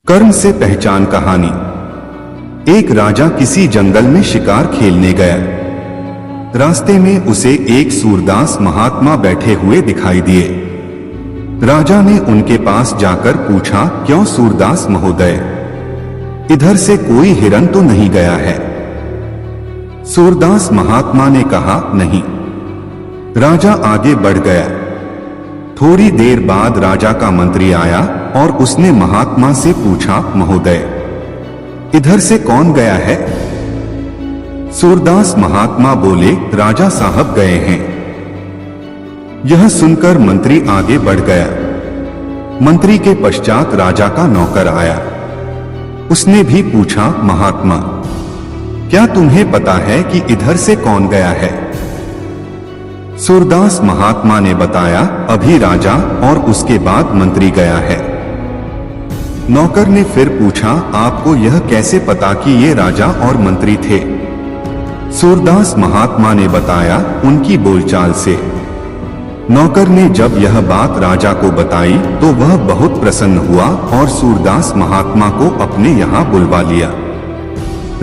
कर्म से पहचान कहानी। एक राजा किसी जंगल में शिकार खेलने गया। रास्ते में उसे एक सूरदास महात्मा बैठे हुए दिखाई दिए। राजा ने उनके पास जाकर पूछा, क्यों सूरदास महोदय, इधर से कोई हिरन तो नहीं गया है? सूरदास महात्मा ने कहा, नहीं। राजा आगे बढ़ गया। थोड़ी देर बाद राजा का मंत्री आया और उसने महात्मा से पूछा, महोदय, इधर से कौन गया है? सूरदास महात्मा बोले, राजा साहब गए हैं। यह सुनकर मंत्री आगे बढ़ गया। मंत्री के पश्चात राजा का नौकर आया। उसने भी पूछा, महात्मा, क्या तुम्हें पता है कि इधर से कौन गया है? सूरदास महात्मा ने बताया, अभी राजा और उसके बाद मंत्री गया है। नौकर ने फिर पूछा, आपको यह कैसे पता कि ये राजा और मंत्री थे? सूरदास महात्मा ने बताया, उनकी बोलचाल से। नौकर ने जब यह बात राजा को बताई तो वह बहुत प्रसन्न हुआ और सूरदास महात्मा को अपने यहाँ बुलवा लिया।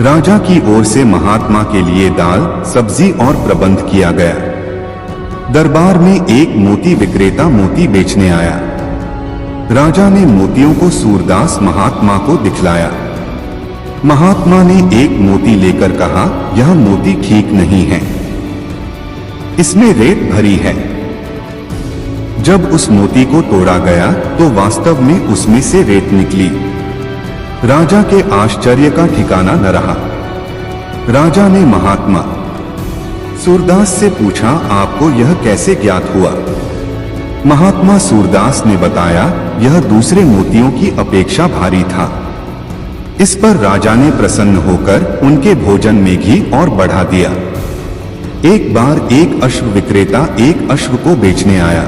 राजा की ओर से महात्मा के लिए दाल, सब्जी और प्रबंध किया गया। दरबार में एक मोती विक्रेता मोती बेचने आया। राजा ने मोतियों को सूरदास महात्मा को दिखलाया। महात्मा ने एक मोती लेकर कहा, यह मोती ठीक नहीं है, इसमें रेत भरी है। जब उस मोती को तोड़ा गया तो वास्तव में उसमें से रेत निकली। राजा के आश्चर्य का ठिकाना न रहा। राजा ने महात्मा सूरदास से पूछा, आपको यह कैसे ज्ञात हुआ? महात्मा सूरदास ने बताया, यह दूसरे मोतियों की अपेक्षा भारी था। इस पर राजा ने प्रसन्न होकर उनके भोजन में घी और बढ़ा दिया। एक बार एक अश्व विक्रेता एक अश्व को बेचने आया।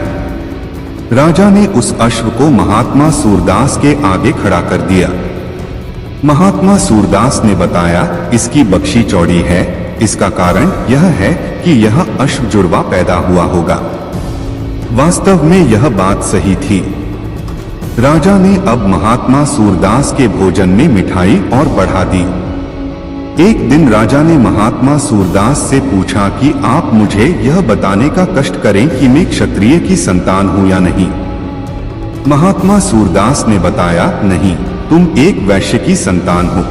राजा ने उस अश्व को महात्मा सूरदास के आगे खड़ा कर दिया। महात्मा सूरदास ने बताया, इसकी बख्शी चौड़ी है। इसका कारण यह है कि यह अश्व जुड़वा पैदा हुआ होगा। वास्तव में यह बात सही थी। राजा ने अब महात्मा सूरदास के भोजन में मिठाई और बढ़ा दी। एक दिन राजा ने महात्मा सूरदास से पूछा कि आप मुझे यह बताने का कष्ट करें कि मैं क्षत्रिय की संतान हूं या नहीं। महात्मा सूरदास ने बताया, नहीं, तुम एक वैश्य की संतान हो।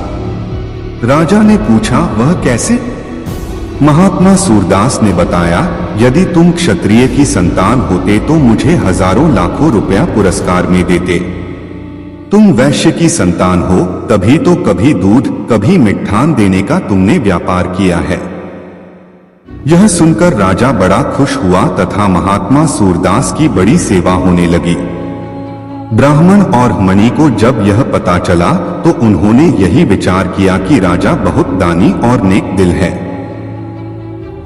राजा ने पूछा, वह कैसे? महात्मा सूरदास ने बताया, यदि तुम क्षत्रिय की संतान होते तो मुझे हजारों लाखों रुपया पुरस्कार में देते। तुम वैश्य की संतान हो, तभी तो कभी दूध कभी मिष्ठान देने का तुमने व्यापार किया है। यह सुनकर राजा बड़ा खुश हुआ तथा महात्मा सूरदास की बड़ी सेवा होने लगी। ब्राह्मण और मणि को जब यह पता चला तो उन्होंने यही विचार किया कि राजा बहुत दानी और नेक दिल है।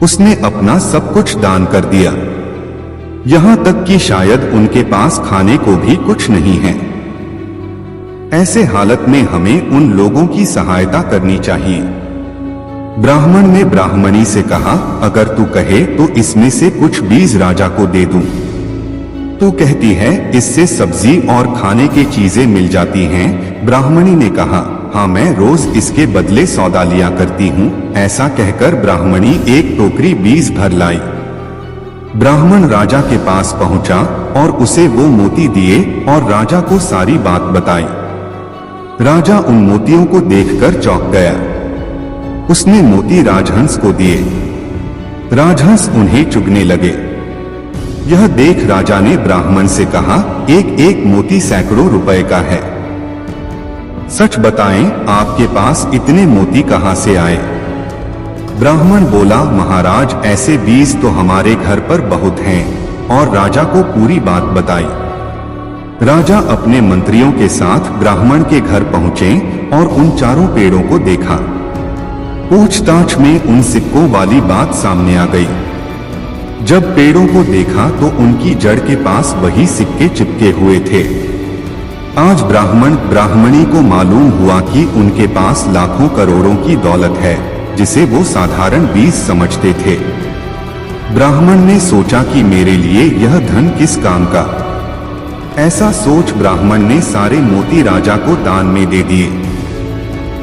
उसने अपना सब कुछ दान कर दिया, यहां तक कि शायद उनके पास खाने को भी कुछ नहीं है। ऐसे हालत में हमें उन लोगों की सहायता करनी चाहिए। ब्राह्मण ने ब्राह्मणी से कहा, अगर तू कहे तो इसमें से कुछ बीज राजा को दे दूं। तू कहती है इससे सब्जी और खाने की चीजें मिल जाती हैं। ब्राह्मणी ने कहा, हाँ, मैं रोज इसके बदले सौदा लिया करती हूँ। ऐसा कहकर ब्राह्मणी एक टोकरी बीज भर लाई। ब्राह्मण राजा के पास पहुंचा और उसे वो मोती दिए और राजा को सारी बात बताई। राजा उन मोतियों को देखकर चौंक गया। उसने मोती राजहंस को दिए। राजहंस उन्हें चुगने लगे। यह देख राजा ने ब्राह्मण से कहा, एक एक मोती सैकड़ों रुपए का है। सच बताएं, आपके पास इतने मोती कहां से आए? ब्राह्मण बोला, महाराज, ऐसे बीज तो हमारे घर पर बहुत हैं। और राजा को पूरी बात बताई। राजा अपने मंत्रियों के साथ ब्राह्मण के घर पहुंचे और उन चारों पेड़ों को देखा। पूछताछ में उन सिक्कों वाली बात सामने आ गई। जब पेड़ों को देखा तो उनकी जड़ के पास वही सिक्के चिपके हुए थे। आज ब्राह्मण ब्राह्मणी को मालूम हुआ कि उनके पास लाखों करोड़ों की दौलत है, जिसे वो साधारण बीज समझते थे। ब्राह्मण ने सोचा कि मेरे लिए यह धन किस काम का। ऐसा सोच ब्राह्मण ने सारे मोती राजा को दान में दे दिए।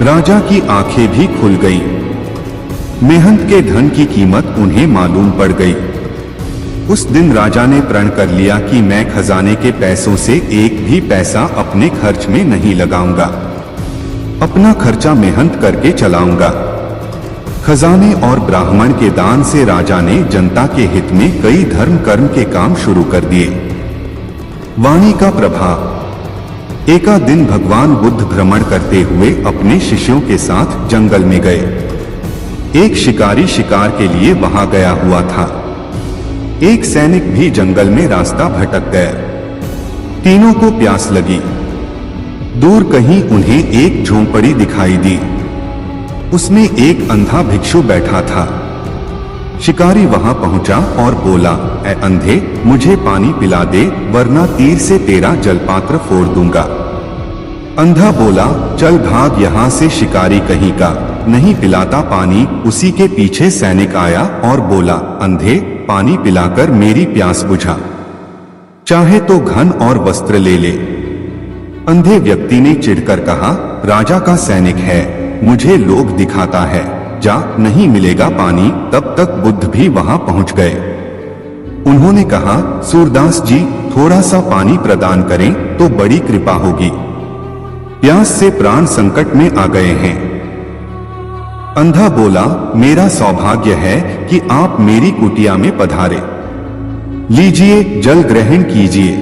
राजा की आंखें भी खुल गईं। मेहनत के धन की कीमत उन्हें मालूम पड़ गई। उस दिन राजा ने प्रण कर लिया कि मैं खजाने के पैसों से एक भी पैसा अपने खर्च में नहीं लगाऊंगा। अपना खर्चा मेहनत करके चलाऊंगा। खजाने और ब्राह्मण के दान से राजा ने जनता के हित में कई धर्म कर्म के काम शुरू कर दिए। वाणी का प्रभाव। एका दिन भगवान बुद्ध भ्रमण करते हुए अपने शिष्यों के साथ जंगल में गए। एक शिकारी शिकार के लिए वहां गया हुआ था। एक सैनिक भी जंगल में रास्ता भटक गया। तीनों को प्यास लगी। दूर कहीं उन्हें एक झोंपड़ी दिखाई दी। उसमें एक अंधा भिक्षु बैठा था। शिकारी वहां पहुंचा और बोला, ऐ अंधे, मुझे पानी पिला दे, वरना तीर से तेरा जलपात्र फोड़ दूंगा। अंधा बोला, चल भाग यहां से, शिकारी कहीं का नहीं पिलाता पानी। उसी के पीछे सैनिक आया और बोला, अंधे, पानी पिलाकर मेरी प्यास बुझा, चाहे तो धन और वस्त्र ले ले। अंधे व्यक्ति ने चिढ़कर कहा, राजा का सैनिक है, मुझे लोग दिखाता है, जा, नहीं मिलेगा पानी। तब तक बुद्ध भी वहां पहुंच गए। उन्होंने कहा, सूरदास जी, थोड़ा सा पानी प्रदान करें तो बड़ी कृपा होगी, प्यास से प्राण संकट में आ गए हैं। अंधा बोला, मेरा सौभाग्य है कि आप मेरी कुटिया में पधारे, लीजिए, जल ग्रहण कीजिए।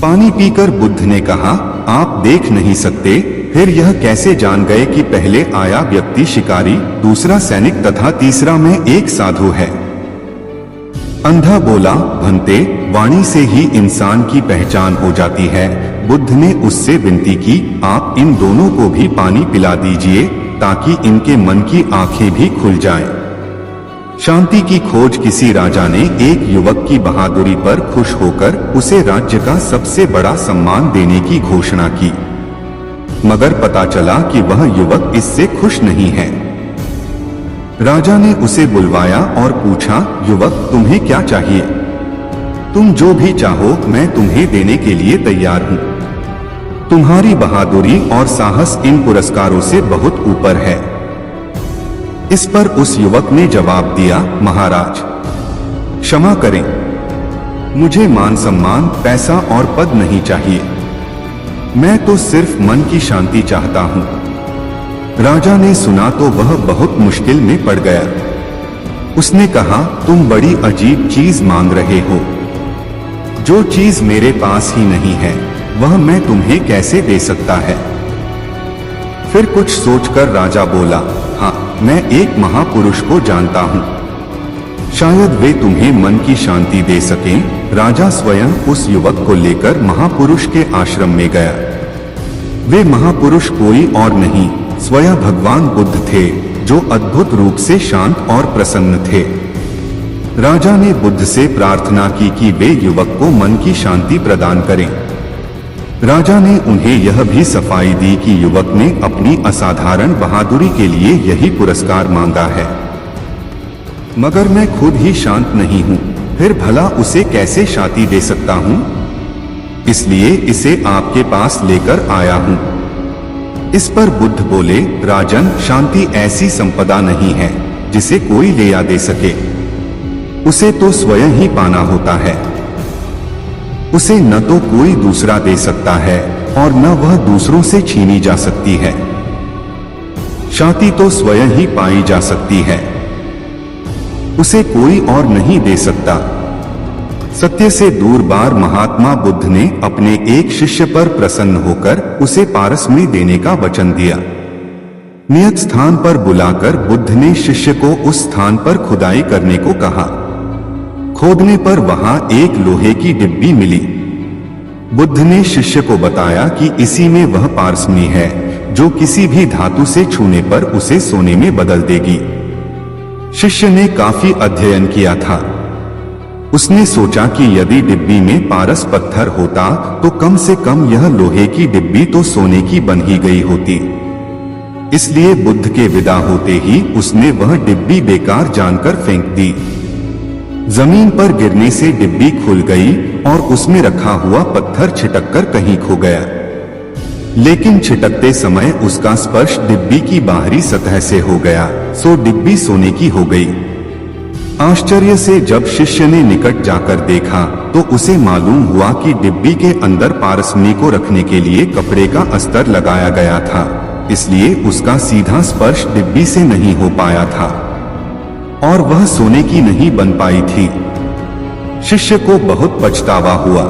पानी पीकर बुद्ध ने कहा, आप देख नहीं सकते, फिर यह कैसे जान गए कि पहले आया व्यक्ति शिकारी, दूसरा सैनिक तथा तीसरा मैं एक साधु है। अंधा बोला, भंते, वाणी से ही इंसान की पहचान हो जाती है। बुद्ध ने उससे विनती की, आप इन दोनों को भी पानी पिला दीजिए ताकि इनके मन की आंखें भी खुल जाएं। शांति की खोज किसी राजा ने एक युवक की बहादुरी पर खुश होकर उसे राज्य का सबसे बड़ा सम्मान देने की घोषणा की, मगर पता चला कि वह युवक इससे खुश नहीं है। राजा ने उसे बुलवाया और पूछा, युवक, तुम्हें क्या चाहिए? तुम जो भी चाहो मैं तुम्हें देने के लिए तैयार हूं। तुम्हारी बहादुरी और साहस इन पुरस्कारों से बहुत ऊपर है। इस पर उस युवक ने जवाब दिया, महाराज, क्षमा करें, मुझे मान सम्मान, पैसा और पद नहीं चाहिए, मैं तो सिर्फ मन की शांति चाहता हूं। राजा ने सुना तो वह बहुत मुश्किल में पड़ गया। उसने कहा, तुम बड़ी अजीब चीज मांग रहे हो, जो चीज मेरे पास ही नहीं है वह मैं तुम्हें कैसे दे सकता है। फिर कुछ सोचकर राजा बोला, हाँ, मैं एक महापुरुष को जानता हूं, शायद वे तुम्हें मन की शांति दे सकें। राजा स्वयं उस युवक को लेकर महापुरुष के आश्रम में गया। वे महापुरुष कोई और नहीं, स्वयं भगवान बुद्ध थे, जो अद्भुत रूप से शांत और प्रसन्न थे। राजा ने बुद्ध से प्रार्थना की कि वे युवक को मन की शांति प्रदान करें। राजा ने उन्हें यह भी सफाई दी कि युवक ने अपनी असाधारण बहादुरी के लिए यही पुरस्कार मांगा है, मगर मैं खुद ही शांत नहीं हूं, फिर भला उसे कैसे शांति दे सकता हूं? इसलिए इसे आपके पास लेकर आया हूं। इस पर बुद्ध बोले, राजन, शांति ऐसी संपदा नहीं है जिसे कोई ले या दे सके, उसे तो स्वयं ही पाना होता है। उसे न तो कोई दूसरा दे सकता है और न वह दूसरों से छीनी जा सकती है। शांति तो स्वयं ही पाई जा सकती है, उसे कोई और नहीं दे सकता। सत्य से दूर बार महात्मा बुद्ध ने अपने एक शिष्य पर प्रसन्न होकर उसे पारसमणि देने का वचन दिया। नियत स्थान पर बुलाकर बुद्ध ने शिष्य को उस स्थान पर खुदाई करने को कहा। खोदने पर वहां एक लोहे की डिब्बी मिली। बुद्ध ने शिष्य को बताया कि इसी में वह पारसमणि है जो किसी भी धातु से छूने पर उसे सोने में बदल देगी। शिष्य ने काफी अध्ययन किया था। उसने सोचा कि यदि डिब्बी में पारस पत्थर होता तो कम से कम यह लोहे की डिब्बी तो सोने की बन ही गई होती। इसलिए बुद्ध के विदा होते ही उसने वह डिब्बी बेकार जानकर फेंक दी। जमीन पर गिरने से डिब्बी खुल गई और उसमें रखा हुआ पत्थर छिटककर कहीं खो गया। लेकिन छिटकते समय उसका स्पर्श डिब्बी की बाहरी सतह से हो गया, सो डिब्बी सोने की हो गई। आश्चर्य से जब शिष्य ने निकट जाकर देखा तो उसे मालूम हुआ कि डिब्बी के अंदर पारसमणि को रखने के लिए कपड़े का अस्तर लगाया गया था, इसलिए उसका सीधा स्पर्श डिब्बी से नहीं हो पाया था और वह सोने की नहीं बन पाई थी। शिष्य को बहुत पछतावा हुआ।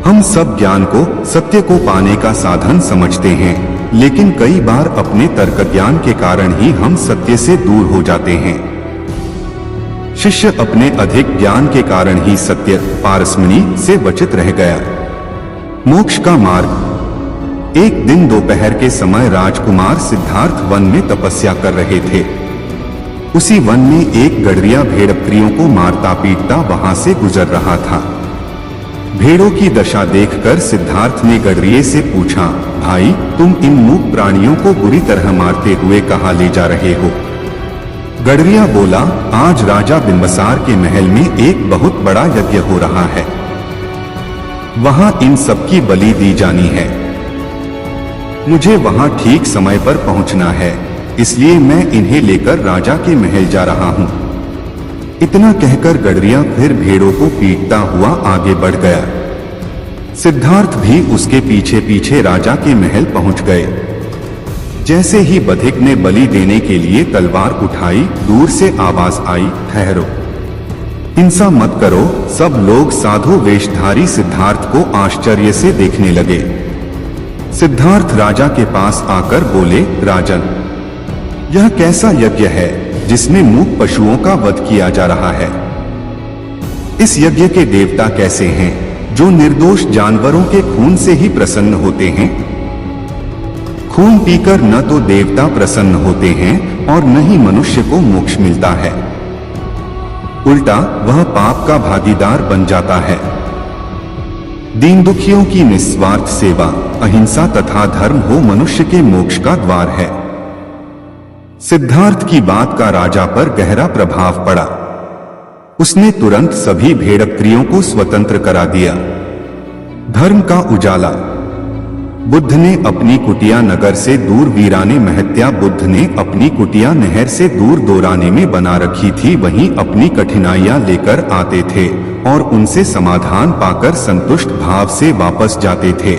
हम सब ज्ञान को, सत्य को पाने का साधन समझते हैं, लेकिन कई बार अपने तर्क ज्ञान के कारण ही हम सत्य से दूर हो जाते हैं। शिष्य अपने अधिक ज्ञान के कारण ही सत्य, पारसमणि से वंचित रह गया। मोक्ष का मार्ग। एक दिन दोपहर के समय राजकुमार सिद्धार्थ वन में तपस्या कर रहे थे। उसी वन में एक गडरिया भेड़बकरियों को मारता पीटता वहां से गुजर रहा था। भेड़ों की दशा देखकर सिद्धार्थ ने गडरिये से पूछा, भाई तुम इन मूक प्राणियों को बुरी तरह मारते हुए कहां ले जा रहे हो? गडरिया बोला, आज राजा बिंबसार के महल में एक बहुत बड़ा यज्ञ हो रहा है, वहां इन सबकी बलि दी जानी है। मुझे वहां ठीक समय पर पहुंचना है, इसलिए मैं इन्हें लेकर राजा के महल जा रहा हूं। इतना कहकर गडरिया फिर भेड़ों को पीटता हुआ आगे बढ़ गया। सिद्धार्थ भी उसके पीछे पीछे राजा के महल पहुंच गए। जैसे ही बधिक ने बलि देने के लिए तलवार उठाई, दूर से आवाज आई, ठहरो, हिंसा मत करो। सब लोग साधु वेशधारी सिद्धार्थ को आश्चर्य से देखने लगे। सिद्धार्थ राजा के पास आकर बोले, राजन, यह कैसा यज्ञ है जिसमें मूक पशुओं का वध किया जा रहा है? इस यज्ञ के देवता कैसे हैं जो निर्दोष जानवरों के खून से ही प्रसन्न होते हैं? खून पीकर न तो देवता प्रसन्न होते हैं और न ही मनुष्य को मोक्ष मिलता है, उल्टा वह पाप का भागीदार बन जाता है। दीन दुखियों की निस्वार्थ सेवा, अहिंसा तथा धर्म हो मनुष्य के मोक्ष का द्वार है। सिद्धार्थ की बात का राजा पर गहरा प्रभाव पड़ा। उसने तुरंत सभी भेड़बकरियों को स्वतंत्र करा दिया। धर्म का उजाला। बुद्ध ने अपनी कुटिया नगर से दूर वीराने महत्या बुद्ध ने अपनी कुटिया नहर से दूर दोराने में बना रखी थी, वहीं अपनी कठिनाइयां लेकर आते थे और उनसे समाधान पाकर संतुष्ट भाव से वापस जाते थे।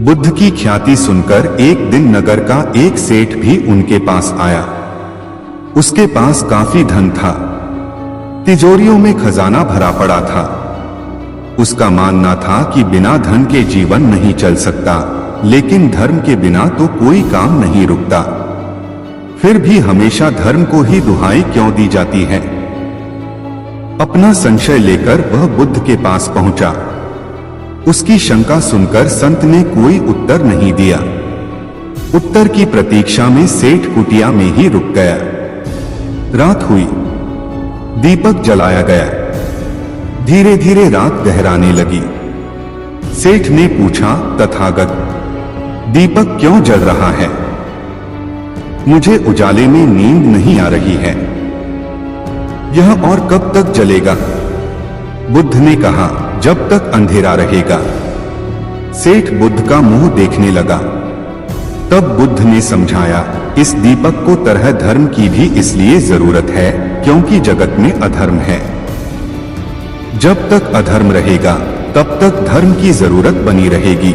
बुद्ध की ख्याति सुनकर एक दिन नगर का एक सेठ भी उनके पास आया। उसके पास काफी धन था, तिजोरियों में खजाना भरा पड़ा था। उसका मानना था कि बिना धन के जीवन नहीं चल सकता, लेकिन धर्म के बिना तो कोई काम नहीं रुकता। फिर भी हमेशा धर्म को ही दुहाई क्यों दी जाती है? अपना संशय लेकर वह बुद्ध के पास पहुंचा। उसकी शंका सुनकर संत ने कोई उत्तर नहीं दिया। उत्तर की प्रतीक्षा में सेठ कुटिया में ही रुक गया। रात हुई, दीपक जलाया गया। धीरे धीरे रात गहराने लगी। सेठ ने पूछा, तथागत, दीपक क्यों जल रहा है? मुझे उजाले में नींद नहीं आ रही है। यह और कब तक जलेगा? बुद्ध ने कहा, जब तक अंधेरा रहेगा। सेठ बुद्ध का मुंह देखने लगा। तब बुद्ध ने समझाया, इस दीपक को तरह धर्म की भी इसलिए जरूरत है क्योंकि जगत में अधर्म है। जब तक अधर्म रहेगा तब तक धर्म की जरूरत बनी रहेगी।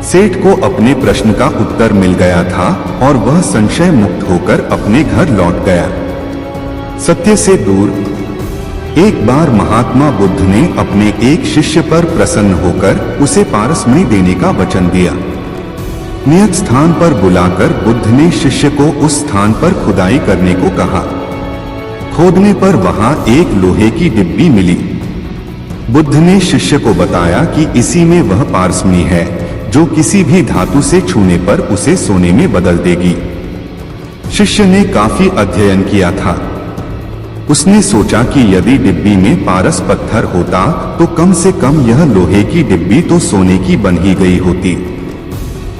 सेठ को अपने प्रश्न का उत्तर मिल गया था और वह संशय मुक्त होकर अपने घर लौट गया। सत्य से दूर। एक बार महात्मा बुद्ध ने अपने एक शिष्य पर प्रसन्न होकर उसे पारसमणि देने का वचन दिया। नियत स्थान पर बुलाकर बुद्ध ने शिष्य को उस स्थान पर खुदाई करने को कहा। खोदने पर वहां एक लोहे की डिब्बी मिली। बुद्ध ने शिष्य को बताया कि इसी में वह पारसमणि है जो किसी भी धातु से छूने पर उसे सोने में बदल देगी। शिष्य ने काफी अध्ययन किया था। उसने सोचा कि यदि डिब्बी में पारस पत्थर होता तो कम से कम यह लोहे की डिब्बी तो सोने की बन ही गई होती।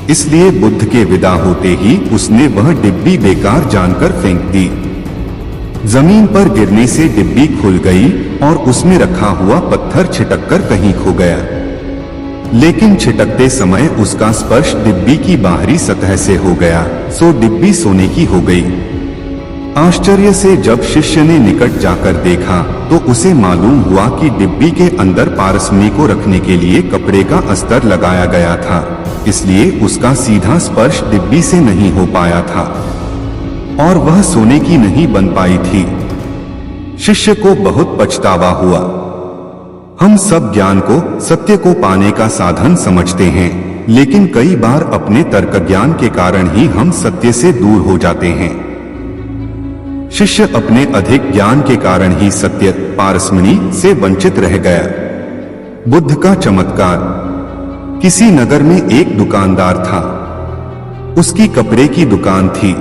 इसलिए बुद्ध के विदा होते ही उसने वह डिब्बी बेकार जानकर फेंक दी। जमीन पर गिरने से डिब्बी खुल गई और उसमें रखा हुआ पत्थर छिटककर कहीं खो गया। लेकिन छिटकते समय उसका स्पर्श डिब्बी की बाहरी सतह से हो गया, सो डिब्बी सोने की हो गई। आश्चर्य से जब शिष्य ने निकट जाकर देखा तो उसे मालूम हुआ कि डिब्बी के अंदर पारसमणि को रखने के लिए कपड़े का अस्तर लगाया गया था, इसलिए उसका सीधा स्पर्श डिब्बी से नहीं हो पाया था और वह सोने की नहीं बन पाई थी। शिष्य को बहुत पछतावा हुआ। हम सब ज्ञान को, सत्य को पाने का साधन समझते हैं, लेकिन कई बार अपने तर्क ज्ञान के कारण ही हम सत्य से दूर हो जाते हैं। शिष्य अपने अधिक ज्ञान के कारण ही सत्य, पारसमणि से वंचित रह गया। बुद्ध का चमत्कार। किसी नगर में एक दुकानदार था। उसकी कपड़े की दुकान थी।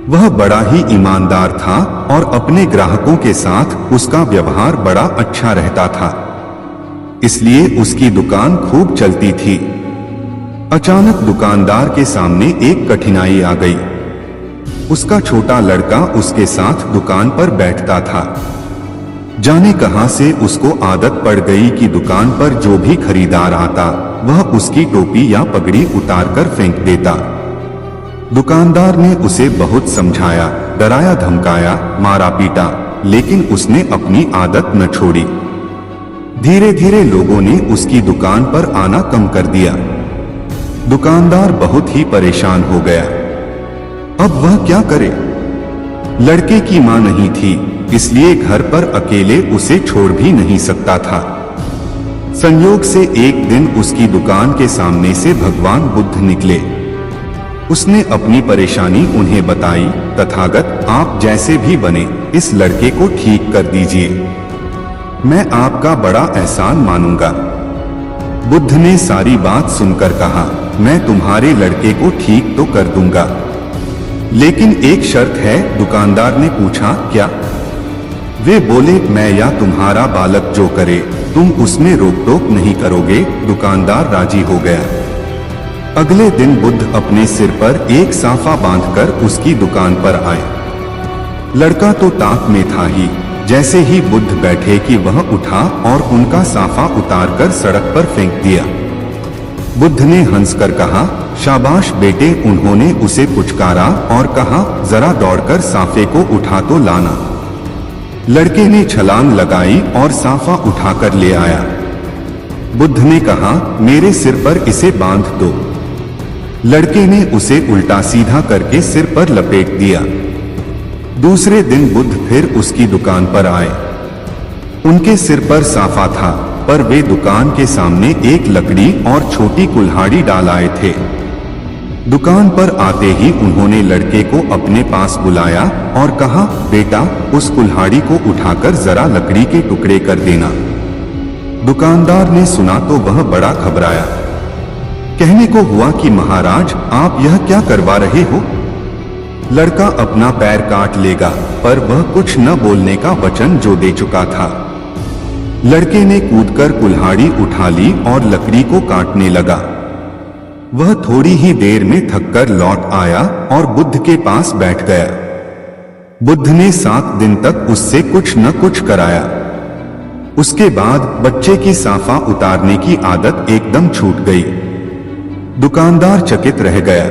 वह बड़ा ही ईमानदार था और अपने ग्राहकों के साथ उसका व्यवहार बड़ा अच्छा रहता था, इसलिए उसकी दुकान खूब चलती थी। अचानक दुकानदार के सामने एक कठिनाई आ गई। उसका छोटा लड़का उसके साथ दुकान पर बैठता था। जाने कहां से उसको आदत पड़ गई कि दुकान पर जो भी खरीदार आता वह उसकी टोपी या पगड़ी उतारकर फेंक देता। दुकानदार ने उसे बहुत समझाया, डराया, धमकाया, मारा पीटा, लेकिन उसने अपनी आदत न छोड़ी। धीरे धीरे लोगों ने उसकी दुकान पर आना कम कर दिया। दुकानदार बहुत ही परेशान हो गया। अब वह क्या करे? लड़के की मां नहीं थी, इसलिए घर पर अकेले उसे छोड़ भी नहीं सकता था। संयोग से एक दिन उसकी दुकान के सामने से भगवान बुद्ध निकले। उसने अपनी परेशानी उन्हें बताई। तथागत, आप जैसे भी बने इस लड़के को ठीक कर दीजिए, मैं आपका बड़ा एहसान मानूंगा। बुद्ध ने सारी बात सुनकर कहा, मैं तुम्हारे लड़के को ठीक तो कर दूंगा, लेकिन एक शर्त है। दुकानदार ने पूछा, क्या? वे बोले, मैं या तुम्हारा बालक जो करे तुम उसमें रोक टोक नहीं करोगे। दुकानदार राजी हो गया। अगले दिन बुद्ध अपने सिर पर एक साफा बांधकर उसकी दुकान पर आए। लड़का तो ताक में था ही। जैसे ही बुद्ध बैठे कि वह उठा और उनका साफा उतारकर सड़क पर फेंक दिया। बुद्ध ने हंसकर कहा, शाबाश बेटे। उन्होंने उसे पुचकारा और कहा, जरा दौड़कर साफे को उठा तो लाना। लड़के ने छलांग लगाई और साफा उठाकर ले आया। बुद्ध ने कहा, मेरे सिर पर इसे बांध दो। लड़के ने उसे उल्टा सीधा करके सिर पर लपेट दिया। दूसरे दिन बुद्ध फिर उसकी दुकान पर आए। उनके सिर पर साफा था, पर वे दुकान के सामने एक लकड़ी और छोटी कुल्हाड़ी डाल आए थे। दुकान पर आते ही उन्होंने लड़के को अपने पास बुलाया और कहा, बेटा, उस कुल्हाड़ी को उठाकर जरा लकड़ी के टुकड़े कर देना। दुकानदार ने सुना तो वह बड़ा घबराया। कहने को हुआ कि महाराज, आप यह क्या करवा रहे हो? लड़का अपना पैर काट लेगा, पर वह कुछ न बोलने का वचन जो दे चुका था। लड़के ने कूदकर कुल्हाड़ी उठा ली और लकड़ी को काटने लगा। वह थोड़ी ही देर में थककर लौट आया और बुद्ध के पास बैठ गया। बुद्ध ने 7 दिन तक उससे कुछ न कुछ कराया। उसके बाद बच्चे की साफा उतारने की आदत एकदम छूट गई। दुकानदार चकित रह गया।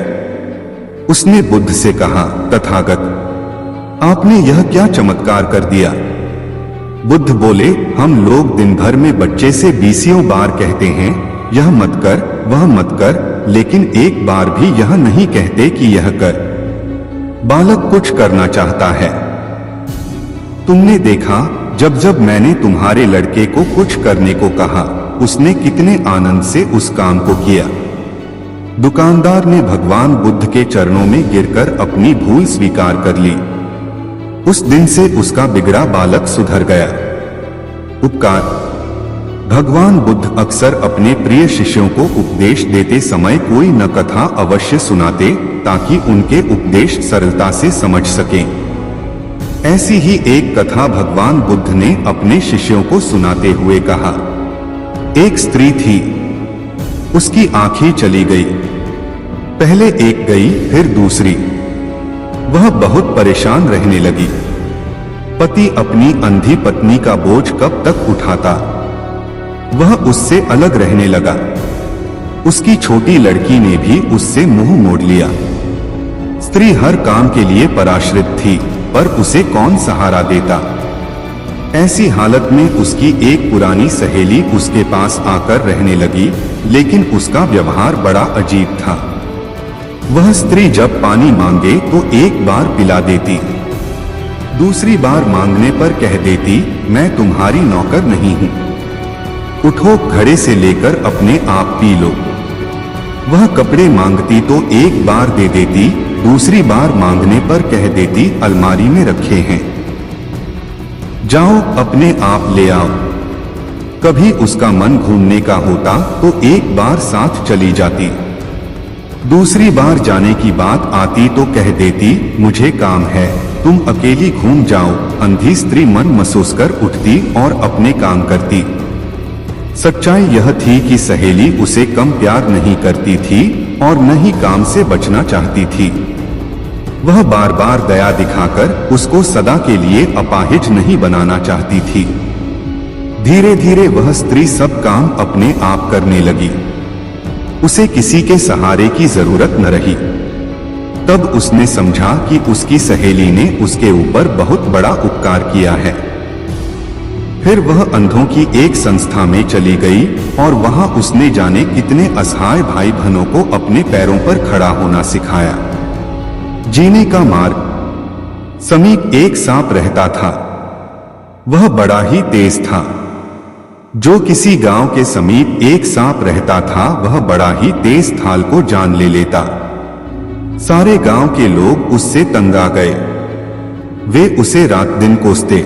उसने बुद्ध से कहा, तथागत, आपने यह क्या चमत्कार कर दिया? बुद्ध बोले, हम लोग दिन भर में बच्चे से 20 बार कहते हैं, यह मत कर, वह मत कर, लेकिन एक बार भी यह नहीं कहते कि यह कर। बालक कुछ करना चाहता है। तुमने देखा, जब जब मैंने तुम्हारे लड़के को कुछ करने को कहा, उसने कितने आनंद से उस काम को किया। दुकानदार ने भगवान बुद्ध के चरणों में गिरकर अपनी भूल स्वीकार कर ली। उस दिन से उसका बिगड़ा बालक सुधर गया। उपकार। भगवान बुद्ध अक्सर अपने प्रिय शिष्यों को उपदेश देते समय कोई न कथा अवश्य सुनाते, ताकि उनके उपदेश सरलता से समझ सकें। ऐसी ही एक कथा भगवान बुद्ध ने अपने शिष्यों को सुनाते हुए कहा। एक स्त्री थी, उसकी आंखें चली गई। पहले एक गई, फिर दूसरी। वह बहुत परेशान रहने लगी। पति अपनी अंधी पत्नी का बोझ कब तक उठाता। वह उससे अलग रहने लगा। उसकी छोटी लड़की ने भी उससे मुंह मोड़ लिया। स्त्री हर काम के लिए पराश्रित थी, पर उसे कौन सहारा देता। ऐसी हालत में उसकी एक पुरानी सहेली उसके पास आकर रहने लगी, लेकिन उसका व्यवहार बड़ा अजीब था। वह स्त्री जब पानी मांगे तो एक बार पिला देती, दूसरी बार मांगने पर कह देती, मैं तुम्हारी नौकर नहीं हूं, उठो घड़े से लेकर अपने आप पी लो। वह कपड़े मांगती तो एक बार दे देती, दूसरी बार मांगने पर कह देती, अलमारी में रखे हैं, जाओ अपने आप ले आओ। कभी उसका मन घूमने का होता तो एक बार साथ चली जाती, दूसरी बार जाने की बात आती तो कह देती, मुझे काम है, तुम अकेली घूम जाओ। अंधी स्त्री मन महसूस कर उठती और अपने काम करती। सच्चाई यह थी कि सहेली उसे कम प्यार नहीं करती थी और न ही काम से बचना चाहती थी। वह बार बार दया दिखाकर उसको सदा के लिए अपाहिज नहीं बनाना चाहती थी। धीरे धीरे वह स्त्री सब काम अपने आप करने लगी। उसे किसी के सहारे की जरूरत न रही। तब उसने समझा कि उसकी सहेली ने उसके ऊपर बहुत बड़ा उपकार किया है। फिर वह अंधों की एक संस्था में चली गई और वहां उसने जाने कितने असहाय भाई बहनों को अपने पैरों पर खड़ा होना सिखाया। जीने का मार्ग। समीप एक सांप रहता था। वह बड़ा ही तेज था। जो किसी गांव के समीप एक सांप रहता था, वह बड़ा ही तेज थाल को जान ले लेता। सारे गांव के लोग उससे तंग आ गए। वे उसे रात दिन कोसते।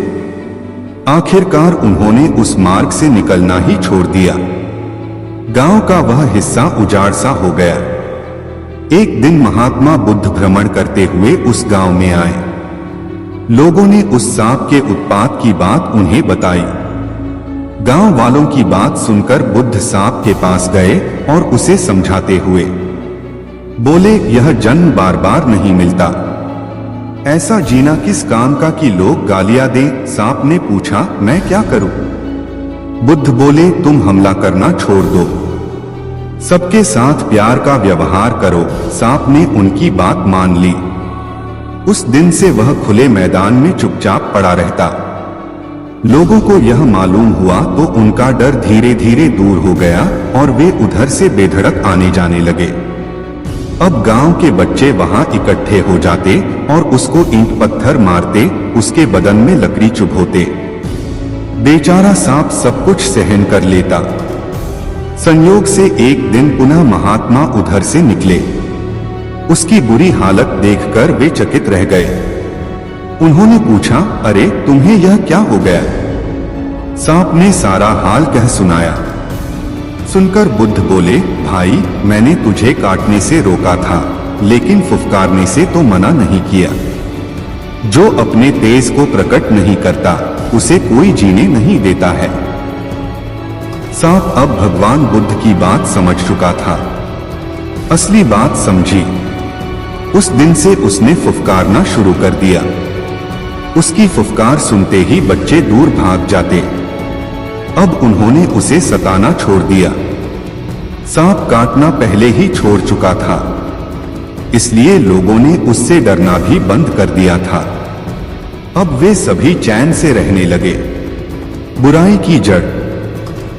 आखिरकार उन्होंने उस मार्ग से निकलना ही छोड़ दिया। गांव का वह हिस्सा उजाड़ सा हो गया। एक दिन महात्मा बुद्ध भ्रमण करते हुए उस गांव में आए। लोगों ने उस सांप के उत्पात की बात उन्हें बताई। गांव वालों की बात सुनकर बुद्ध सांप के पास गए और उसे समझाते हुए बोले, यह जन्म बार बार नहीं मिलता। ऐसा जीना किस काम का कि लोग गालियां दें। सांप ने पूछा, मैं क्या करूं? बुद्ध बोले, तुम हमला करना छोड़ दो, सबके साथ प्यार का व्यवहार करो। सांप ने उनकी बात मान ली। उस दिन से वह खुले मैदान में चुपचाप पड़ा रहता। लोगों को यह मालूम हुआ तो उनका डर धीरे धीरे दूर हो गया और वे उधर से बेधड़क आने जाने लगे। अब गांव के बच्चे वहां इकट्ठे हो जाते और उसको ईंट पत्थर मारते, उसके बदन में लकड़ी चुभोते। बेचारा सांप सब कुछ सहन कर लेता। संयोग से एक दिन पुनः महात्मा उधर से निकले। उसकी बुरी हालत देखकर वे चकित रह गए। उन्होंने पूछा, अरे तुम्हें यह क्या हो गया? सांप ने सारा हाल कह सुनाया। सुनकर बुद्ध बोले, भाई मैंने तुझे काटने से रोका था, लेकिन फुफकारने से तो मना नहीं किया। जो अपने तेज को प्रकट नहीं करता, उसे कोई जीने नहीं देता है। सांप अब भगवान बुद्ध की बात समझ चुका था। असली बात समझी। उस दिन से उसने फुफकारना शुरू कर दिया। उसकी फुफकार सुनते ही बच्चे दूर भाग जाते। अब उन्होंने उसे सताना छोड़ दिया। सांप काटना पहले ही छोड़ चुका था, इसलिए लोगों ने उससे डरना भी बंद कर दिया था। अब वे सभी चैन से रहने लगे। बुराई की जड़।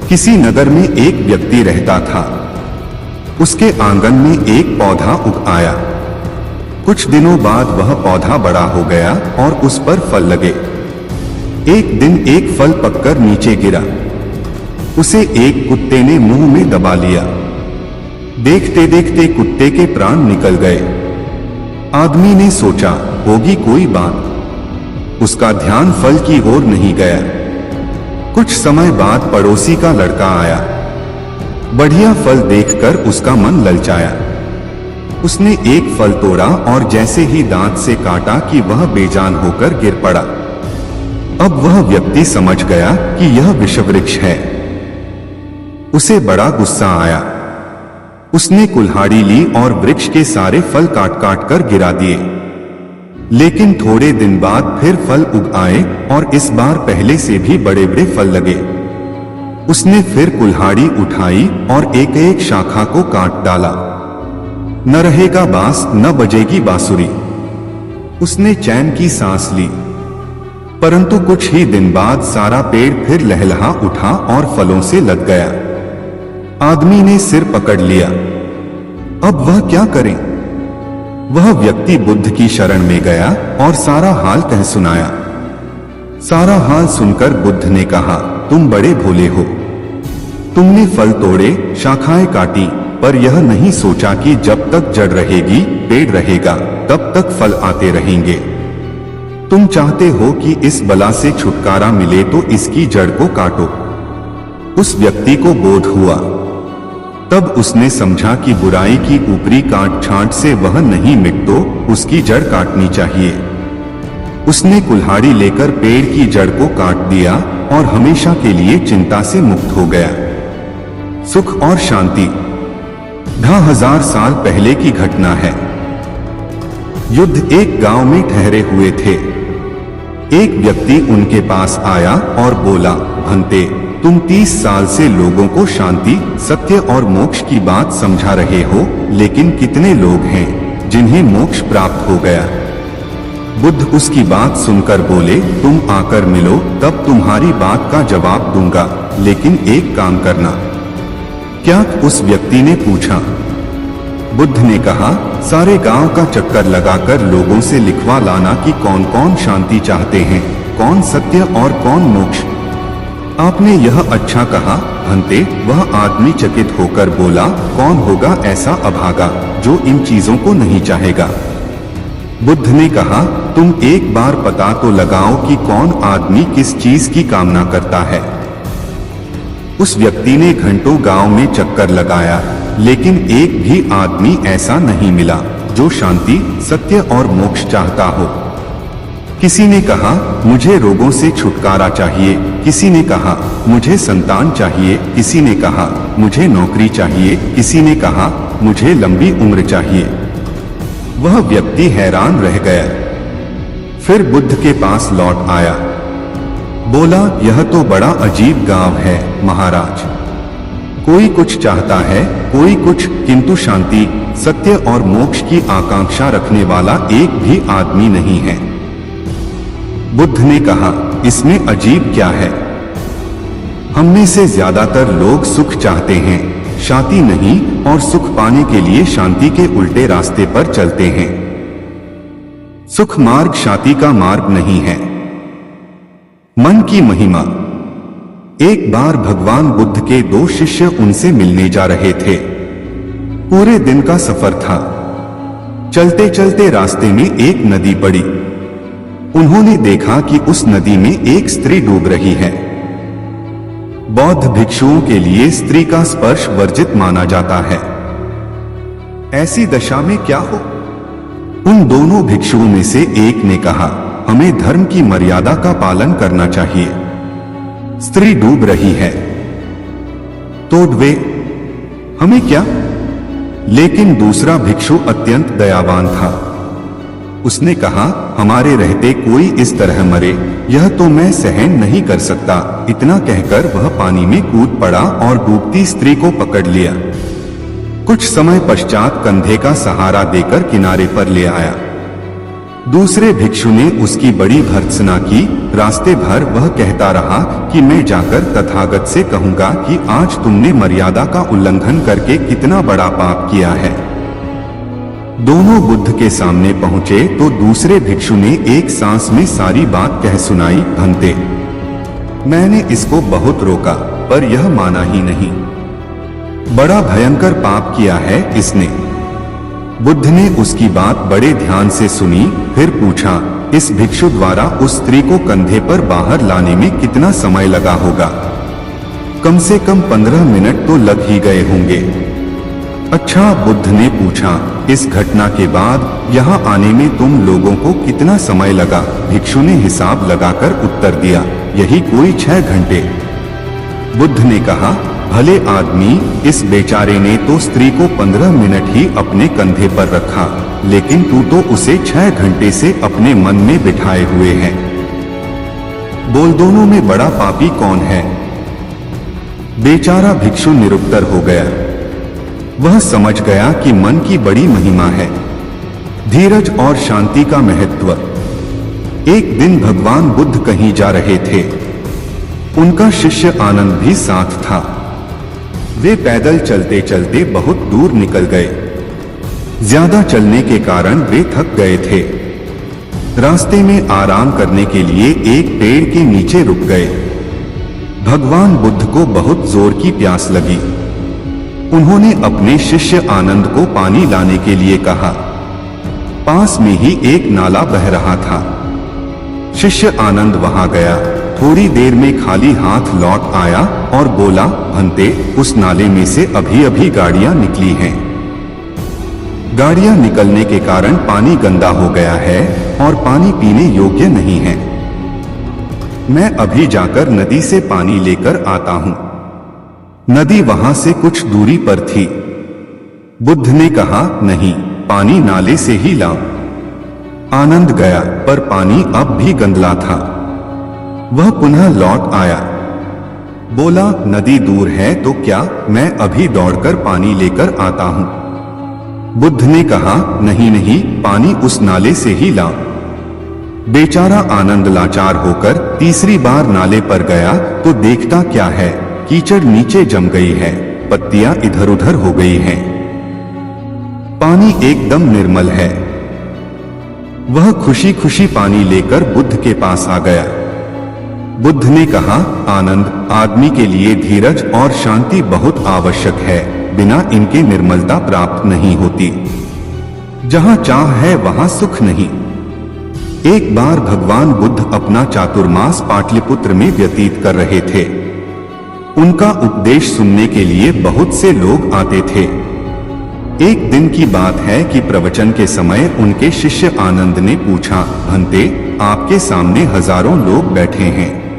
किसी नगर में एक व्यक्ति रहता था। उसके आंगन में एक पौधा उग आया। कुछ दिनों बाद वह पौधा बड़ा हो गया और उस पर फल लगे। एक दिन एक फल पककर नीचे गिरा। उसे एक कुत्ते ने मुंह में दबा लिया। देखते देखते कुत्ते के प्राण निकल गए। आदमी ने सोचा, होगी कोई बात। उसका ध्यान फल की ओर नहीं गया। कुछ समय बाद पड़ोसी का लड़का आया। बढ़िया फल देखकर उसका मन ललचाया। उसने एक फल तोड़ा और जैसे ही दांत से काटा कि वह बेजान होकर गिर पड़ा। अब वह व्यक्ति समझ गया कि यह विषवृक्ष है। उसे बड़ा गुस्सा आया। उसने कुल्हाड़ी ली और वृक्ष के सारे फल काट काट कर गिरा दिए। लेकिन थोड़े दिन बाद फिर फल उग आए और इस बार पहले से भी बड़े बड़े फल लगे। उसने फिर कुल्हाड़ी उठाई और एक एक शाखा को काट डाला। न रहेगा बांस न बजेगी बांसुरी। उसने चैन की सांस ली, परंतु कुछ ही दिन बाद सारा पेड़ फिर लहलहा उठा और फलों से लद गया। आदमी ने सिर पकड़ लिया। अब वह क्या करे? वह व्यक्ति बुद्ध की शरण में गया और सारा हाल कह सुनाया। सारा हाल सुनकर बुद्ध ने कहा, तुम बड़े भोले हो। तुमने फल तोड़े, शाखाएं काटी, पर यह नहीं सोचा कि जब तक जड़ रहेगी, पेड़ रहेगा, तब तक फल आते रहेंगे। तुम चाहते हो कि इस बला से छुटकारा मिले तो इसकी जड़ को काटो। उस व्यक्ति को बोध हुआ। तब उसने समझा कि बुराई की ऊपरी काट छांट से वह नहीं मिट, तो उसकी जड़ काटनी चाहिए। उसने कुल्हाड़ी लेकर पेड़ की जड़ को काट दिया और हमेशा के लिए चिंता से मुक्त हो गया। सुख और शांति। 10,000 साल पहले की घटना है। युद्ध एक गांव में ठहरे हुए थे। एक व्यक्ति उनके पास आया और बोला, भंते, तुम 30 साल से लोगों को शांति, सत्य और मोक्ष की बात समझा रहे हो, लेकिन कितने लोग हैं जिन्हें मोक्ष प्राप्त हो गया? बुद्ध उसकी बात सुनकर बोले, तुम आकर मिलो, तब तुम्हारी बात का जवाब दूंगा, लेकिन एक काम करना। क्या? उस व्यक्ति ने पूछा। बुद्ध ने कहा, सारे गांव का चक्कर लगाकर लोगों से लिखवा लाना कि कौन कौन शांति चाहते हैं, कौन सत्य और कौन मोक्ष। आपने यह अच्छा कहा भंते। वह आदमी चकित होकर बोला, कौन होगा ऐसा अभागा जो इन चीजों को नहीं चाहेगा? बुद्ध ने कहा, तुम एक बार पता तो लगाओ कि कौन आदमी किस चीज की कामना करता है। उस व्यक्ति ने घंटों गांव में चक्कर लगाया, लेकिन एक भी आदमी ऐसा नहीं मिला जो शांति, सत्य और मोक्ष चाहता हो। किसी ने कहा, मुझे रोगों से छुटकारा चाहिए, किसी ने कहा, मुझे संतान चाहिए, किसी ने कहा, मुझे नौकरी चाहिए, किसी ने कहा, मुझे लंबी उम्र चाहिए। वह व्यक्ति हैरान रह गया। फिर बुद्ध के पास लौट आया। बोला, यह तो बड़ा अजीब गांव है महाराज। कोई कुछ चाहता है, कोई कुछ, किंतु शांति, सत्य और मोक्ष की आकांक्षा रखने वाला एक भी आदमी नहीं है। बुद्ध ने कहा, इसमें अजीब क्या है? हम में से ज्यादातर लोग सुख चाहते हैं, शांति नहीं, और सुख पाने के लिए शांति के उल्टे रास्ते पर चलते हैं। सुख मार्ग शांति का मार्ग नहीं है। मन की महिमा। एक बार भगवान बुद्ध के 2 शिष्य उनसे मिलने जा रहे थे। पूरे दिन का सफर था। चलते चलते रास्ते में एक नदी पड़ी। उन्होंने देखा कि उस नदी में एक स्त्री डूब रही है। बौद्ध भिक्षुओं के लिए स्त्री का स्पर्श वर्जित माना जाता है। ऐसी दशा में क्या हो? उन दोनों भिक्षुओं में से एक ने कहा, हमें धर्म की मर्यादा का पालन करना चाहिए। स्त्री डूब रही है तो डूबे, हमें क्या? लेकिन दूसरा भिक्षु अत्यंत दयावान था। उसने कहा, हमारे रहते कोई इस तरह मरे, यह तो मैं सहन नहीं कर सकता। इतना कहकर वह पानी में कूद पड़ा और डूबती स्त्री को पकड़ लिया। कुछ समय पश्चात कंधे का सहारा देकर किनारे पर ले आया। दूसरे भिक्षु ने उसकी बड़ी भर्त्सना की। रास्ते भर वह कहता रहा कि मैं जाकर तथागत से कहूंगा कि आज तुमने मर्यादा का उल्लंघन करके कितना बड़ा पाप किया है। दोनों बुद्ध के सामने पहुंचे तो दूसरे भिक्षु ने एक सांस में सारी बात कह सुनाई। भंते, मैंने इसको बहुत रोका, पर यह माना ही नहीं। बड़ा भयंकर पाप किया है इसने। बुद्ध ने उसकी बात बड़े ध्यान से सुनी, फिर पूछा, इस भिक्षु द्वारा उस स्त्री को कंधे पर बाहर लाने में कितना समय लगा होगा? कम से कम 15 मिनट तो लग ही गए होंगे। अच्छा, बुद्ध ने पूछा, इस घटना के बाद यहाँ आने में तुम लोगों को कितना समय लगा? भिक्षु ने हिसाब लगाकर उत्तर दिया, यही कोई 6 घंटे। बुद्ध ने कहा, भले आदमी, इस बेचारे ने तो स्त्री को 15 मिनट ही अपने कंधे पर रखा, लेकिन तू तो उसे 6 घंटे से अपने मन में बिठाए हुए है। बोल, दोनों में बड़ा पापी कौन है? बेचारा भिक्षु निरुत्तर हो गया। वह समझ गया कि मन की बड़ी महिमा है, धीरज और शांति का महत्व। एक दिन भगवान बुद्ध कहीं जा रहे थे। उनका शिष्य आनंद भी साथ था। वे पैदल चलते चलते बहुत दूर निकल गए। ज्यादा चलने के कारण वे थक गए थे। रास्ते में आराम करने के लिए एक पेड़ के नीचे रुक गए। भगवान बुद्ध को बहुत जोर की प्यास लगी। उन्होंने अपने शिष्य आनंद को पानी लाने के लिए कहा। पास में ही एक नाला बह रहा था। शिष्य आनंद वहां गया। थोड़ी देर में खाली हाथ लौट आया और बोला, भंते, उस नाले में से अभी अभी गाड़ियां निकली हैं। गाड़ियां निकलने के कारण पानी गंदा हो गया है और पानी पीने योग्य नहीं है। मैं अभी जाकर नदी से पानी लेकर आता हूं। नदी वहां से कुछ दूरी पर थी। बुद्ध ने कहा, नहीं, पानी नाले से ही लाओ। आनंद गया, पर पानी अब भी गंदला था। वह पुनः लौट आया। बोला, नदी दूर है तो क्या, मैं अभी दौड़कर पानी लेकर आता हूं। बुद्ध ने कहा, नहीं नहीं, पानी उस नाले से ही लाओ। बेचारा आनंद लाचार होकर तीसरी बार नाले पर गया तो देखता क्या है, कीचड़ नीचे जम गई है, पत्तियां इधर उधर हो गई हैं। पानी एकदम निर्मल है। वह खुशी खुशी पानी लेकर बुद्ध के पास आ गया। बुद्ध ने कहा, आनंद, आदमी के लिए धीरज और शांति बहुत आवश्यक है। बिना इनके निर्मलता प्राप्त नहीं होती। जहां चाह है वहां सुख नहीं। एक बार भगवान बुद्ध अपना चातुर्मास पाटलिपुत्र में व्यतीत कर रहे थे। उनका उपदेश सुनने के लिए बहुत से लोग आते थे। एक दिन की बात है कि प्रवचन के समय उनके शिष्य आनंद ने पूछा, भंते, आपके सामने हजारों लोग बैठे हैं,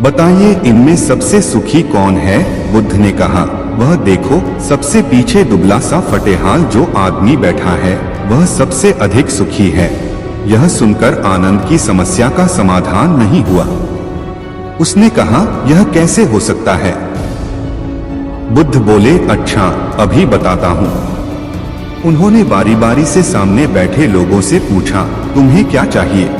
बताइए इनमें सबसे सुखी कौन है? बुद्ध ने कहा, वह देखो, सबसे पीछे दुबला सा फटेहाल जो आदमी बैठा है, वह सबसे अधिक सुखी है। यह सुनकर आनंद की समस्या का समाधान नहीं हुआ। उसने कहा, यह कैसे हो सकता है? बुद्ध बोले, अच्छा, अभी बताता हूं। उन्होंने बारी बारी से सामने बैठे लोगों से पूछा, तुम्हें क्या चाहिए?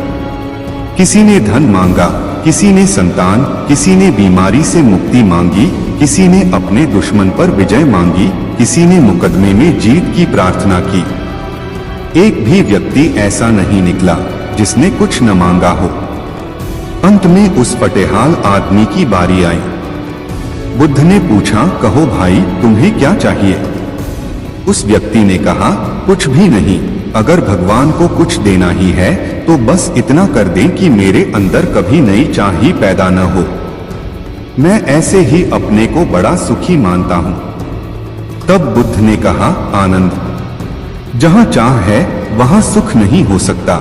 किसी ने धन मांगा, किसी ने संतान, किसी ने बीमारी से मुक्ति मांगी, किसी ने अपने दुश्मन पर विजय मांगी, किसी ने मुकदमे में जीत की प्रार्थना की। एक भी व्यक्ति ऐसा नहीं निकला जिसने कुछ न मांगा हो। अंत में उस फटेहाल आदमी की बारी आई। बुद्ध ने पूछा, कहो भाई, तुम्हें क्या चाहिए? उस व्यक्ति ने कहा, कुछ भी नहीं, अगर भगवान को कुछ देना ही है तो बस इतना कर दें कि मेरे अंदर कभी नई चाह ही पैदा न हो। मैं ऐसे ही अपने को बड़ा सुखी मानता हूं। तब बुद्ध ने कहा, आनंद, जहां चाह है वहां सुख नहीं हो सकता।